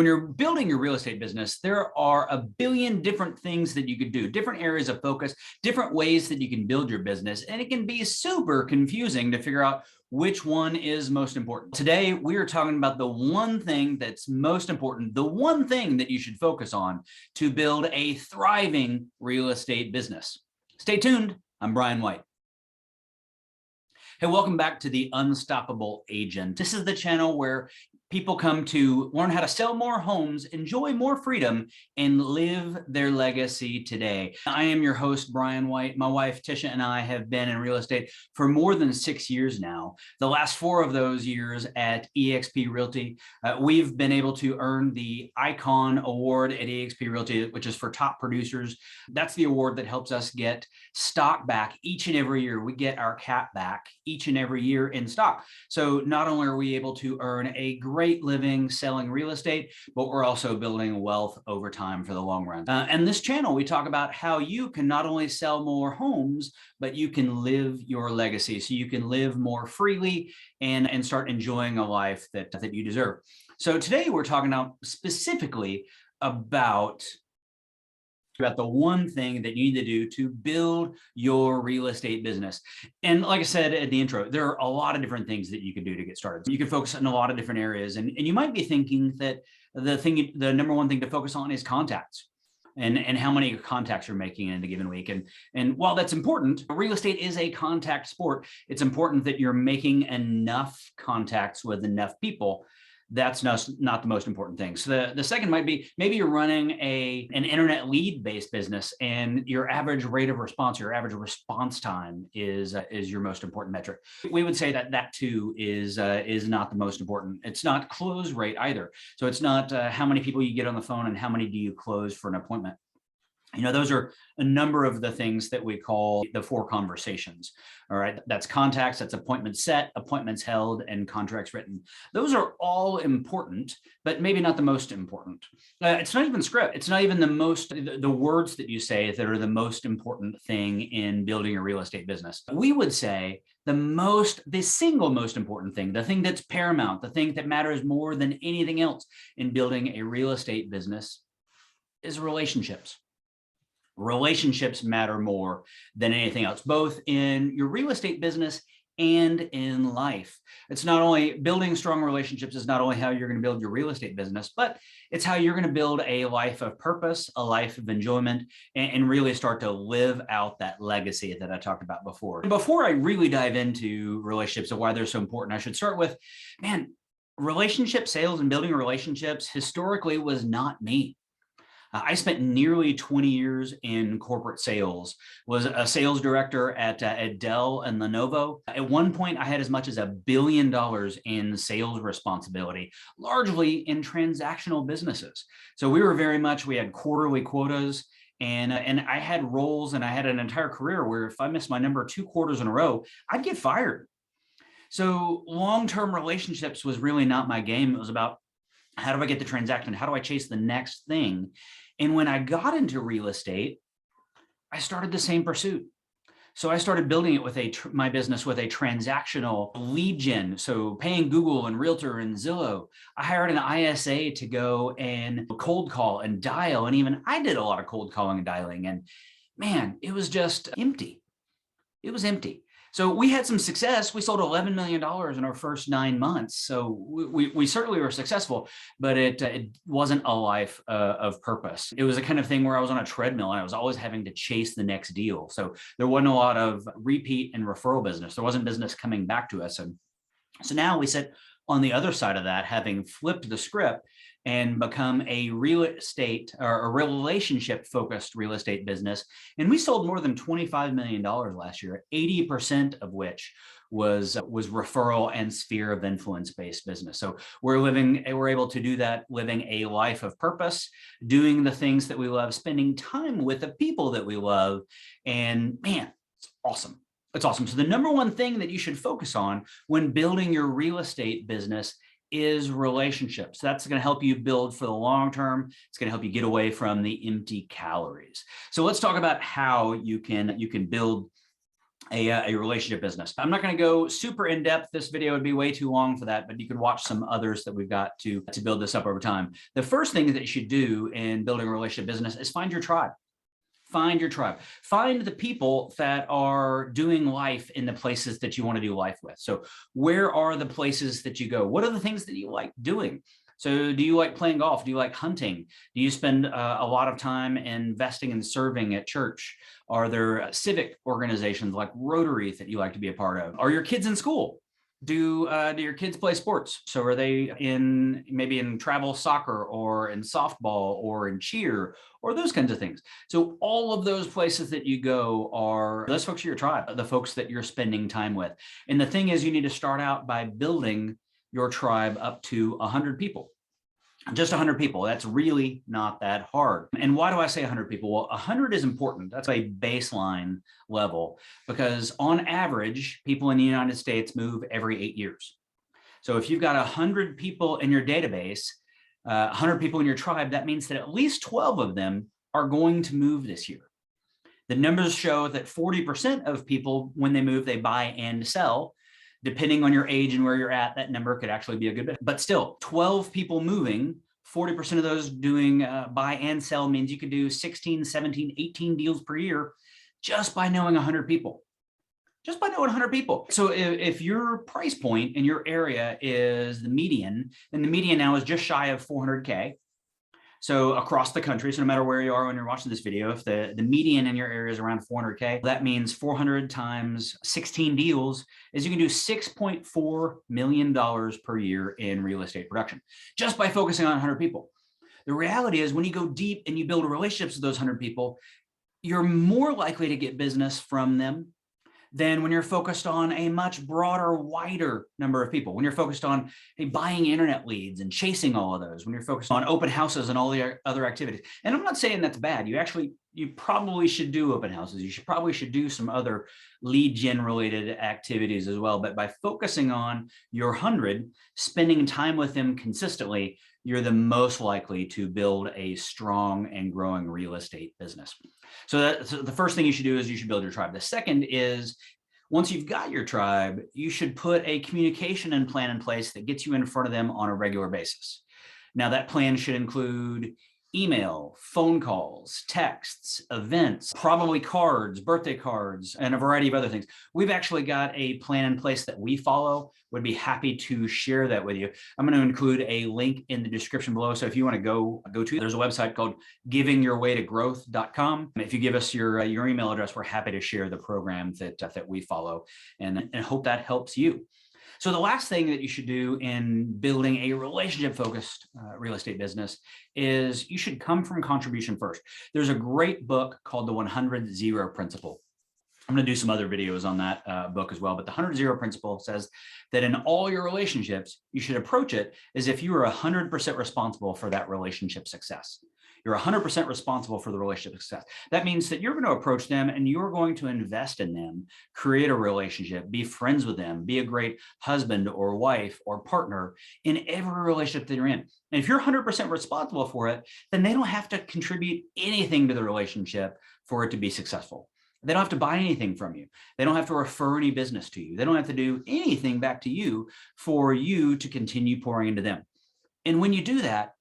When you're building your real estate business, there are a billion different things that you could do, different areas of focus, different ways that you can build your business. And it can be super confusing to figure out which one is most important. Today, we are talking about the one thing that's most important, the one thing that you should focus on to build a thriving real estate business. Stay tuned. I'm Brian White. Hey, welcome back to The Unstoppable Agent. This is the channel where people come to learn how to sell more homes, enjoy more freedom, and live their legacy today. I am your host, Brian White. My wife, Tisha, and I have been in real estate for more than 6 years now. The last 4 of those years at eXp Realty. We've been able to earn the Icon Award at eXp Realty, which is for top producers. That's the award that helps us get stock back each and every year. We get our cap back each and every year in stock. So not only are we able to earn a great living selling real estate, but we're also building wealth over time for the long run. And this channel, we talk about how you can not only sell more homes, but you can live your legacy. So you can live more freely and start enjoying a life that you deserve. So today we're talking about specifically about the one thing that you need to do to build your real estate business. And like I said at the intro, there are a lot of different things that you can do to get started. You can focus in a lot of different areas. And you might be thinking that the number one thing to focus on is contacts and how many contacts you're making in a given week. And while that's important, real estate is a contact sport. It's important that you're making enough contacts with enough people. That's not the most important thing. So the second might be, maybe you're running an internet lead-based business and your average rate of response, your average response time is your most important metric. We would say that too is not the most important. It's not close rate either. So it's not how many people you get on the phone and how many do you close for an appointment. You know, those are a number of the things that we call the 4 conversations. All right. That's contacts, that's appointments set, appointments held, and contracts written. Those are all important, but maybe not the most important. It's not even script. It's not even the words that you say that are the most important thing in building a real estate business. We would say the single most important thing, the thing that's paramount, the thing that matters more than anything else in building a real estate business is relationships. Relationships matter more than anything else, both in your real estate business and in life. It's not only building strong relationships is not only how you're going to build your real estate business, but it's how you're going to build a life of purpose, a life of enjoyment, and really start to live out that legacy that I talked about before. Before I really dive into relationships and why they're so important, I should start with, man, relationship sales and building relationships historically was not me. I spent nearly 20 years in corporate sales, was a sales director at Dell and Lenovo. At one point, I had as much as $1 billion in sales responsibility, largely in transactional businesses. So we had quarterly quotas, and I had roles, and I had an entire career where if I missed my number 2 quarters in a row, I'd get fired. So long-term relationships was really not my game. It was about, how do I get the transaction? How do I chase the next thing? And when I got into real estate, I started the same pursuit. So I started building it with my business with a transactional lead gen. So paying Google and Realtor and Zillow. I hired an ISA to go and cold call and dial. And even I did a lot of cold calling and dialing. And man, it was just empty. It was empty. So we had some success. We sold $11 million in our first 9 months. So we certainly were successful, but it wasn't a life of purpose. It was a kind of thing where I was on a treadmill and I was always having to chase the next deal. So there wasn't a lot of repeat and referral business. There wasn't business coming back to us. And so now we sit on the other side of that, having flipped the script and become a real estate or a relationship focused real estate business. And we sold more than $25 million last year, 80% of which was referral and sphere of influence based business. So we're able to do that, living a life of purpose, doing the things that we love, spending time with the people that we love. And man, it's awesome. It's awesome. So the number one thing that you should focus on when building your real estate business is relationships. That's going to help you build for the long term. It's going to help you get away from the empty calories. So let's talk about how you can build a relationship business. I'm not going to go super in depth. This video would be way too long for that, but you can watch some others that we've got to build this up over time. The first thing that you should do in building a relationship business is find your tribe. Find your tribe. Find the people that are doing life in the places that you want to do life with. So where are the places that you go? What are the things that you like doing? So do you like playing golf? Do you like hunting? Do you spend a lot of time investing and serving at church? Are there civic organizations like Rotary that you like to be a part of? Are your kids in school? Do your kids play sports? So are they maybe in travel soccer or in softball or in cheer or those kinds of things? So all of those places that you go those folks are your tribe, the folks that you're spending time with. And the thing is, you need to start out by building your tribe up to 100 people. Just 100 people. That's really not that hard. And why do I say 100 people? Well, 100 is important. That's a baseline level, because on average, people in the United States move every 8 years. So if you've got 100 people in your database, 100 people in your tribe, that means that at least 12 of them are going to move this year. The numbers show that 40% of people, when they move, they buy and sell. Depending on your age and where you're at, that number could actually be a good bit. But still, 12 people moving, 40% of those doing buy and sell means you could do 16, 17, 18 deals per year just by knowing 100 people. Just by knowing 100 people. So if your price point in your area is the median, then the median now is just shy of 400K. So across the country, so no matter where you are when you're watching this video, if the median in your area is around 400K, that means 400 times 16 deals is you can do $6.4 million per year in real estate production, just by focusing on 100 people. The reality is when you go deep and you build relationships with those 100 people, you're more likely to get business from them than when you're focused on a much broader, wider number of people. When you're focused on buying internet leads and chasing all of those, when you're focused on open houses and all the other activities. And I'm not saying that's bad. You probably should do open houses. You probably should do some other lead gen related activities as well. But by focusing on your 100, spending time with them consistently, you're the most likely to build a strong and growing real estate business. So the first thing you should do is you should build your tribe. The second is, once you've got your tribe, you should put a communication and plan in place that gets you in front of them on a regular basis. Now that plan should include email, phone calls, texts, events, probably cards, birthday cards, and a variety of other things. We've actually got a plan in place that we follow. Would be happy to share that with you. I'm going to include a link in the description below. So if you want to go to, there's a website called givingyourwaytogrowth.com. If you give us your email address, we're happy to share the program that we follow, and hope that helps you. So the last thing that you should do in building a relationship-focused real estate business is you should come from contribution first. There's a great book called The 100-0 Principle. I'm going to do some other videos on that book as well, but the 100-0 Principle says that in all your relationships, you should approach it as if you are 100% responsible for that relationship success. You're 100% responsible for the relationship success. That means that you're going to approach them and you're going to invest in them, create a relationship, be friends with them, be a great husband or wife or partner in every relationship that you're in. And if you're 100% responsible for it, then they don't have to contribute anything to the relationship for it to be successful. They don't have to buy anything from you. They don't have to refer any business to you. They don't have to do anything back to you for you to continue pouring into them. And when you do that,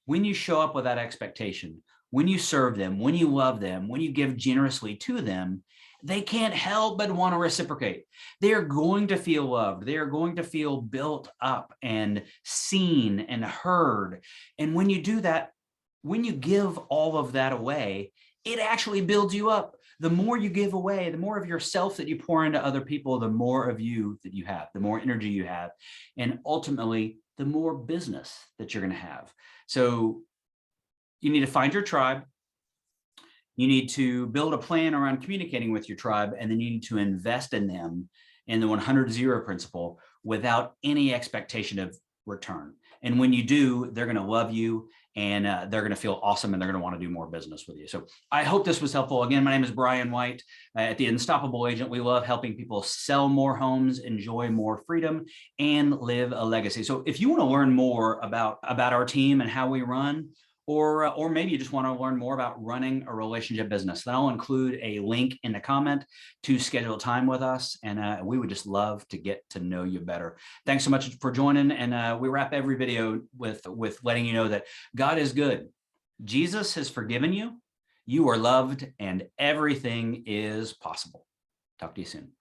when you show up with that expectation, when you serve them, when you love them, when you give generously to them, they can't help but want to reciprocate. They are going to feel loved. They are going to feel built up and seen and heard. And when you do that, when you give all of that away, it actually builds you up. The more you give away, the more of yourself that you pour into other people, the more of you that you have, the more energy you have, and ultimately, the more business that you're going to have. So you need to find your tribe. You need to build a plan around communicating with your tribe, and then you need to invest in them in the 100-0 principle without any expectation of return. And when you do, they're going to love you, and they're going to feel awesome, and they're going to want to do more business with you. So I hope this was helpful. Again, my name is Brian White. At the Unstoppable Agent, we love helping people sell more homes, enjoy more freedom, and live a legacy. So if you want to learn more about our team and how we run, or maybe you just want to learn more about running a relationship business, then I'll include a link in the comment to schedule time with us. And we would just love to get to know you better. Thanks so much for joining. And we wrap every video with letting you know that God is good. Jesus has forgiven you. You are loved and everything is possible. Talk to you soon.